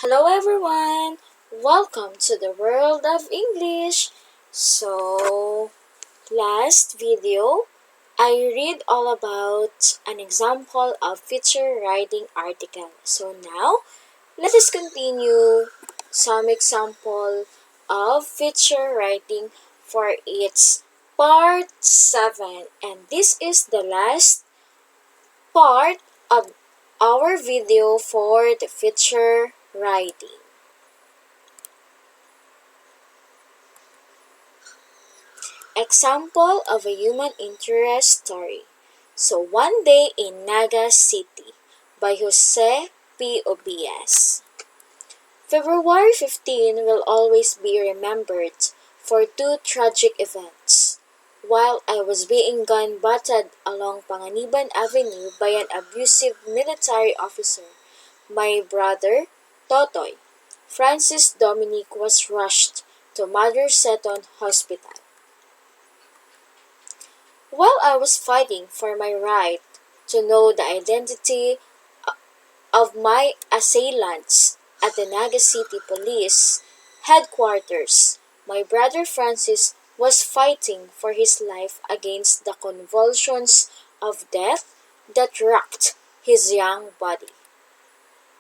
Hello everyone! Welcome to the world of English. Last video, I read all about an example of feature writing article. So now, let us continue some example of feature writing for its part 7. And this is the last part of our video for the feature writing. Example of a human interest story. So One Day in Naga City by Jose P. Obias. February 15 will always be remembered for two tragic events. While I was being gun-butted along Panganiban Avenue by an abusive military officer, my brother, Totoy, Francis Dominic, was rushed to Mother Seton Hospital. While I was fighting for my right to know the identity of my assailants at the Naga City Police headquarters, my brother Francis was fighting for his life against the convulsions of death that rocked his young body.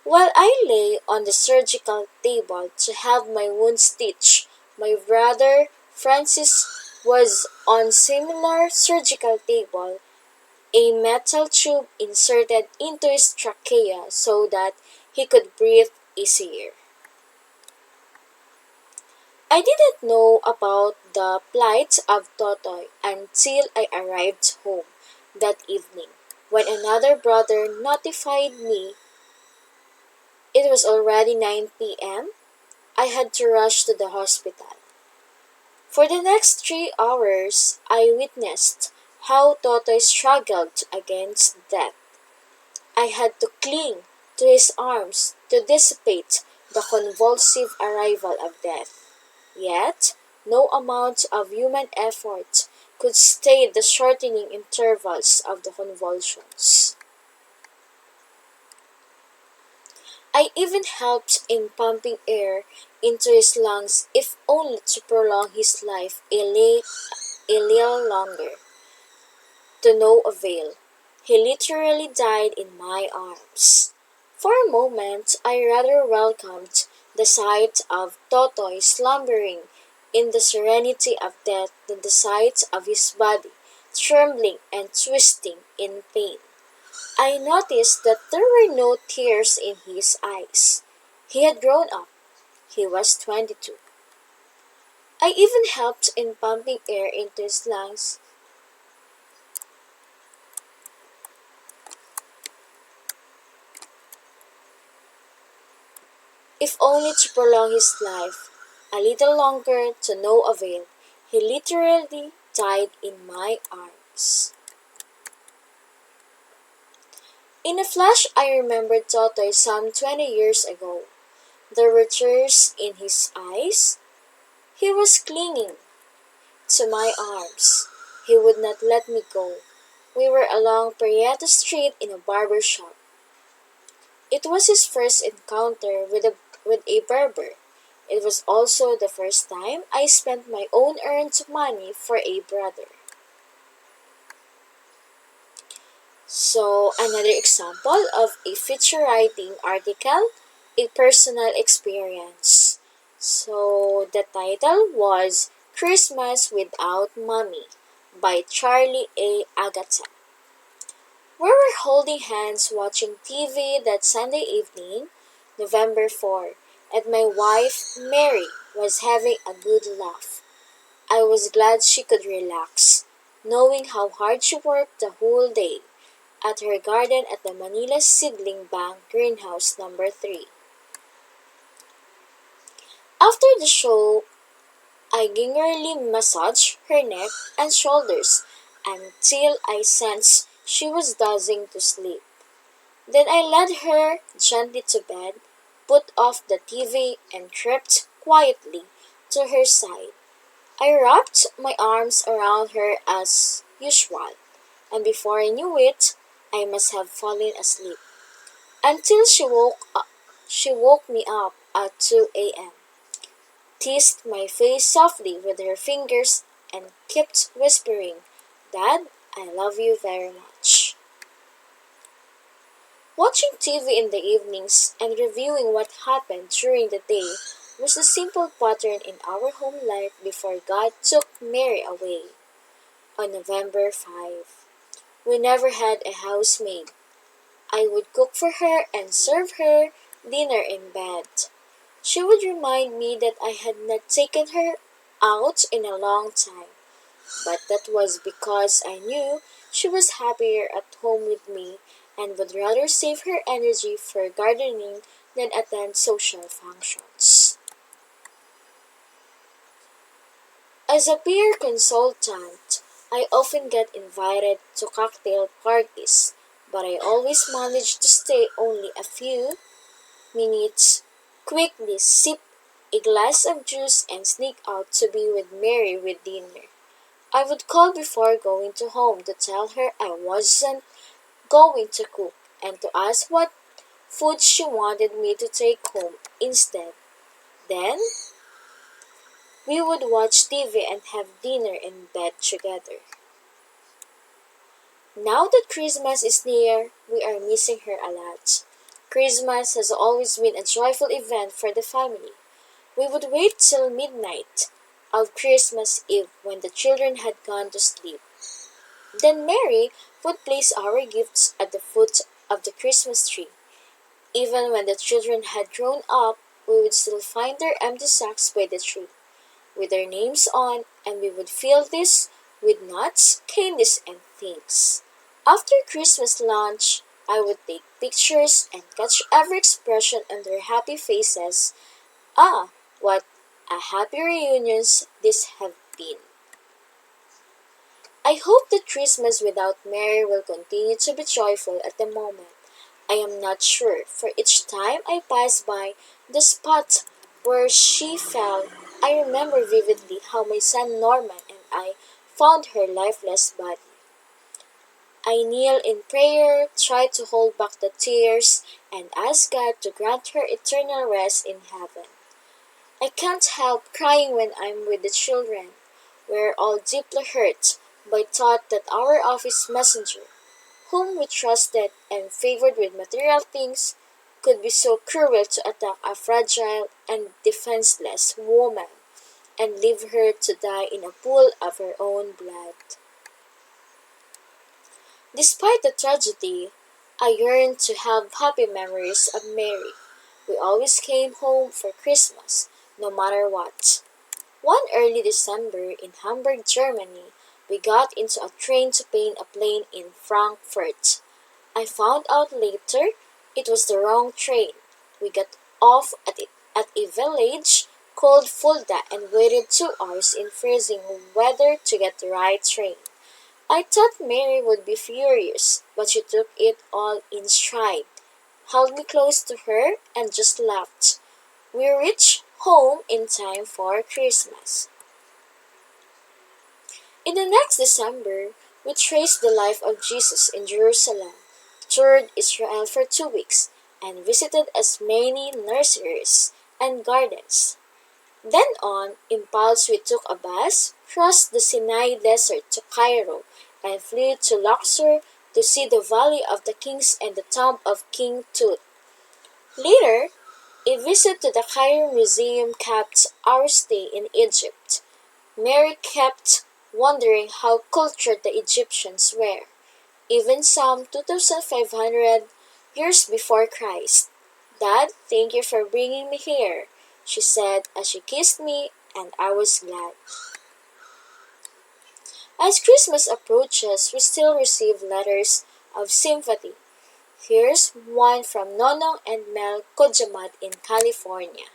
While I lay on the surgical table to have my wound stitched, my brother Francis was on similar surgical table, a metal tube inserted into his trachea so that he could breathe easier. I didn't know about the plight of Totoy until I arrived home that evening, when another brother notified me it was already 9 p.m. I had to rush to the hospital. For the next 3 hours, I witnessed how Totoy struggled against death. I had to cling to his arms to dissipate the convulsive arrival of death. Yet, no amount of human effort could stay the shortening intervals of the convulsions. I even helped in pumping air into his lungs if only to prolong his life a little longer. To no avail. He literally died in my arms. For a moment, I rather welcomed the sight of Totoy slumbering in the serenity of death than the sight of his body trembling and twisting in pain. I noticed that there were no tears in his eyes. He had grown up. He was 22. I even helped in pumping air into his lungs. If only to prolong his life a little longer to no avail. He literally died in my arms. In a flash, I remembered Totoy some 20 years ago. There were tears in his eyes. He was clinging to my arms. He would not let me go. We were along Prieto Street in a barber shop. It was his first encounter with a barber. It was also the first time I spent my own earned money for a brother. So, another example of a feature writing article, a personal experience. So, the title was Christmas Without Mommy by Charlie A. Agata. We were holding hands watching TV that Sunday evening, November 4, and my wife, Mary, was having a good laugh. I was glad she could relax, knowing how hard she worked the whole day at her garden at the Manila Seedling Bank Greenhouse number 3. After the show, I gingerly massaged her neck and shoulders until I sensed she was dozing to sleep. Then I led her gently to bed, put off the TV, and crept quietly to her side. I wrapped my arms around her as usual, and before I knew it, I must have fallen asleep. Until She woke me up at 2 a.m., teased my face softly with her fingers, and kept whispering, "Dad, I love you very much." Watching TV in the evenings and reviewing what happened during the day was a simple pattern in our home life before God took Mary away on November 5. We never had a housemaid. I would cook for her and serve her dinner in bed. She would remind me that I had not taken her out in a long time, but that was because I knew she was happier at home with me and would rather save her energy for gardening than attend social functions. As a peer consultant, I often get invited to cocktail parties, but I always manage to stay only a few minutes, quickly sip a glass of juice, and sneak out to be with Mary with dinner. I would call before going to home to tell her I wasn't going to cook and to ask what food she wanted me to take home instead. Then we would watch TV and have dinner in bed together. Now that Christmas is near, we are missing her a lot. Christmas has always been a joyful event for the family. We would wait till midnight of Christmas Eve when the children had gone to sleep. Then Mary would place our gifts at the foot of the Christmas tree. Even when the children had grown up, we would still find their empty sacks by the tree, with their names on, and we would fill this with nuts, candies, and things. After Christmas lunch, I would take pictures and catch every expression on their happy faces. Ah, what a happy reunions this have been. I hope that Christmas without Mary will continue to be joyful at the moment. I am not sure, for each time I pass by the spot where she fell, I remember vividly how my son Norman and I found her lifeless body. I kneel in prayer, try to hold back the tears, and ask God to grant her eternal rest in heaven. I can't help crying when I'm with the children. We're all deeply hurt by thought that our office messenger, whom we trusted and favored with material things, could be so cruel to attack a fragile and defenseless woman and leave her to die in a pool of her own blood. Despite the tragedy, I yearn to have happy memories of Mary. We always came home for Christmas, no matter what. One early December in Hamburg, Germany, we got into a train to paint a plane in Frankfurt. I found out later it was the wrong train. We got off at a village called Fulda and waited 2 hours in freezing weather to get the right train. I thought Mary would be furious, but she took it all in stride, held me close to her, and just laughed. We reached home in time for Christmas. In the next December, we traced the life of Jesus in Jerusalem, toured Israel for 2 weeks, and visited as many nurseries and gardens. Then on impulse we took a bus, crossed the Sinai Desert to Cairo, and flew to Luxor to see the Valley of the Kings and the tomb of King Tut. Later, a visit to the Cairo Museum capped our stay in Egypt. Mary kept wondering how cultured the Egyptians were, even some 2,500 years before Christ. "Dad, thank you for bringing me here," she said as she kissed me, and I was glad. As Christmas approaches, we still receive letters of sympathy. Here's one from Nonong and Mel Kojamat in California.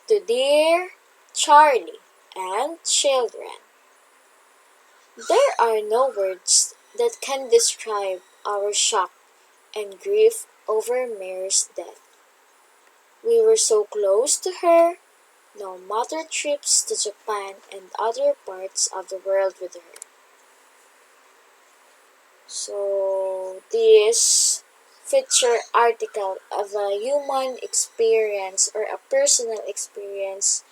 To dear Charlie and children, there are no words that can describe our shock and grief over Mary's death. We were so close to her, no matter trips to Japan and other parts of the world with her. So this feature article of a human experience or a personal experience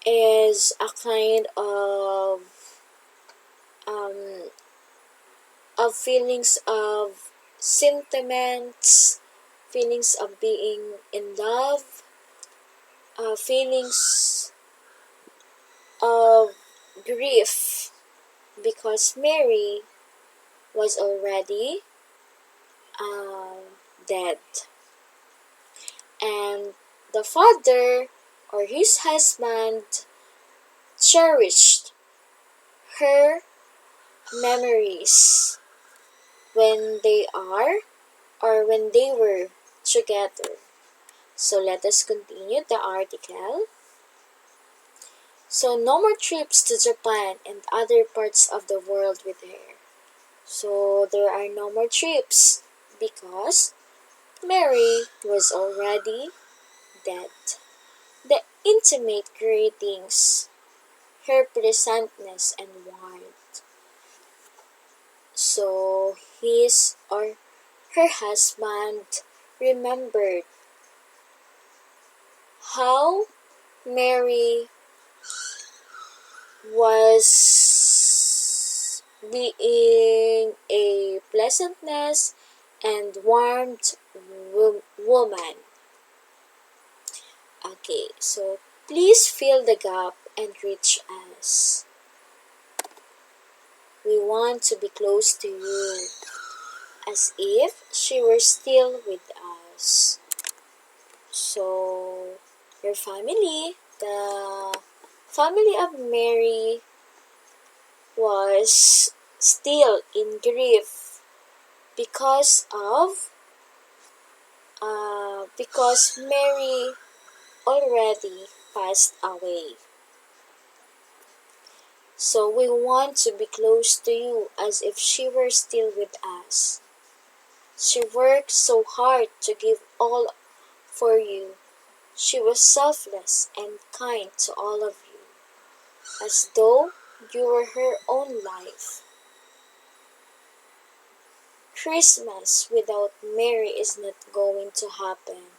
is a kind um, of feelings of sentiments, feelings of being in love, feelings of grief because Mary was already dead. And the father or his husband cherished her memories when they are or when they were together. So let us continue the article. So no more trips to Japan and other parts of the world with her. So there are no more trips because Mary was already dead. The intimate greetings, her pleasantness and warmth. So his or her husband remembered how Mary was being a pleasantness and warmth woman. Okay, so please fill the gap and reach us. We want to be close to you, as if she were still with us. So, your family, the family of Mary, was still in grief because Mary already passed away. So we want to be close to you as if she were still with us. She worked so hard to give all for you. She was selfless and kind to all of you, as though you were her own life. Christmas without Mary is not going to happen.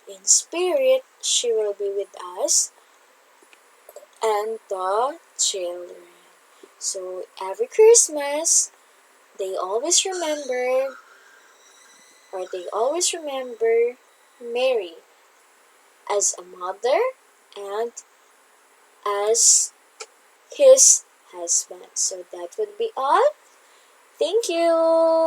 In spirit, she will be with us and the children. So every Christmas, they always remember they always remember Mary as a mother and as his husband. So that would be all. Thank you.